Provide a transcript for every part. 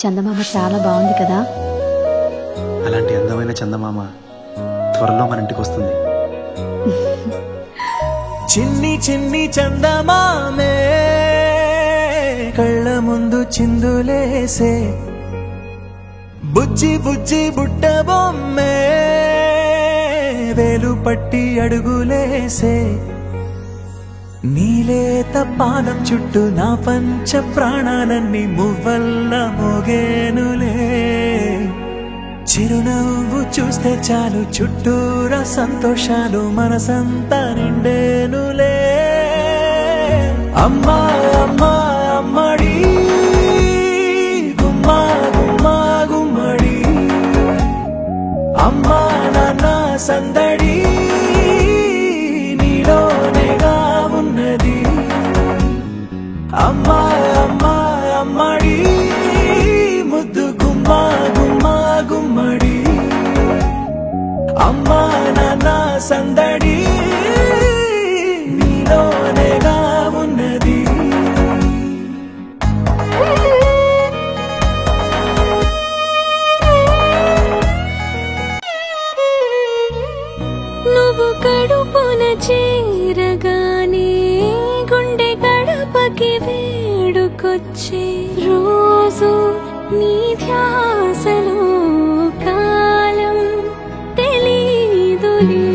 చందమామ చాలా బాగుంది కదా. అలాంటి అందమైన చందమామ త్వరలో మన ఇంటికి వస్తుంది. చిన్ని చిన్ని చందమామే కళ్ళ ముందు చిందులేసే, బుజ్జి బుజ్జి బుట్ట బొమ్మే వేలు పట్టి అడుగులేసే, నీలేత పానం చుట్టూ నా పంచ ప్రాణాలన్నీ మువ్వల్ల మోగేనులే, చిరునవ్వు చూస్తే చాలు చుట్టూరా సంతోషాలు మనసంతా నిండేనులే. అమ్మా అమ్మా అమ్మడి గుమ్మా గుమ్మా గుమ్మడి, అమ్మా నాన్న సందడి నీలోనేగా ఉన్నది. అమ్మా అమ్మా అమ్మడి ముద్దు గుమ్మా గుమ్మా గుమ్మడి, అమ్మా నాన్న సందడి నీలోనేగా ఉన్నది. నువ్వు కడుపున చేరగానే గుండె గడపకి వేడుకొచ్చే, రోజు నీ ధ్యాసలో కాలం తెలీదులే,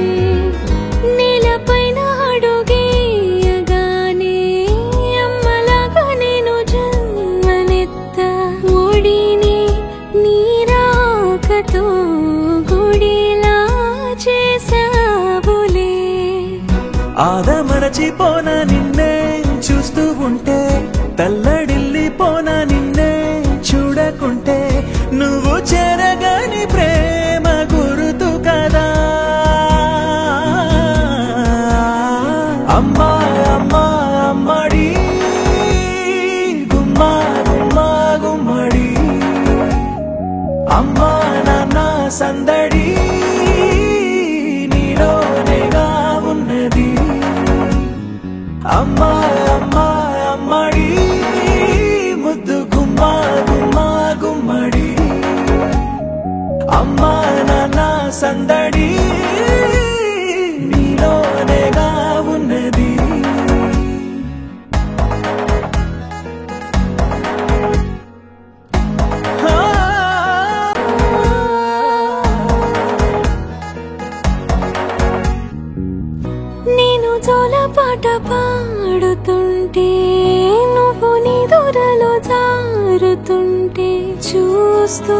నేలపైన అడుగేయగానే అమ్మలాగా నేను జన్మనెత్త, ఒడిని నీరాకతో గుడిలా చేసావులే. ఆదమరచిపోన నిన్నే చూస్తూ ఉంటే, తల్లడిల్లిపోన నిన్నే చూడకుంటే, నువ్వు చెరగని ప్రేమ గుర్తు కదా. అమ్మా అమ్మా అమ్మడి గుమ్మా గుమ్మా గుమ్మడి, అమ్మా నాన్న సందడి నీలోనేగా ఉన్నది. అమ్మా అమ్మా అమ్మడి ముద్దు గుమ్మా గుమ్మా గుమ్మడి, అమ్మా నాన్న సందడి నీలోనేగా ఉన్నది. నేను జోలపాట పాడుతుంటే, నువ్వు నీ దూరలో జారుతుంటే, చూస్తూ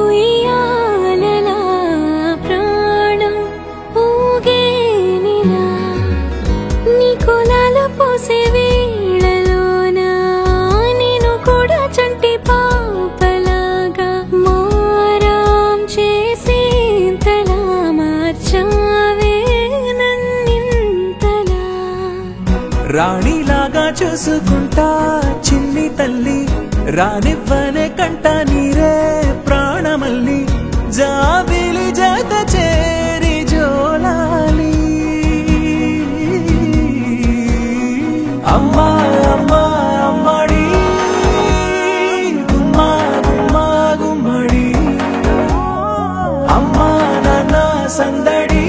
ఉయ్యాలలా ప్రాణం ఊగేనిలా, నీ కులాల పోసే వేళలోనా నేను కూడా చంటి పాపలాగా మారాం చేసేంతలా మార్చావే నన్నింతలా. రాణిలాగా చూసుకుంటా చిన్ని తల్లి, రానివ్వనే కంట నీరే ప్రాణమల్లి, జాబిలి జత చేరి జోలాలి. అమ్మా అమ్మా అమ్మడి గుమ్మా గుమ్మా గుమ్మడి, అమ్మా నాన్న సందడి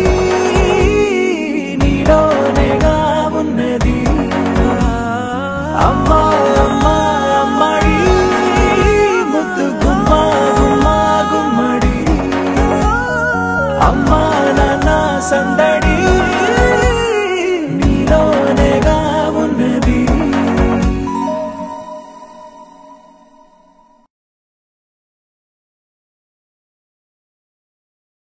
నీలోనేగా ఉన్నది. అమ్మా అమ్మా అమ్మడి ముద్దు గుమ్మా గుమ్మా గుమ్మడి, అమ్మా నాన్న సందడి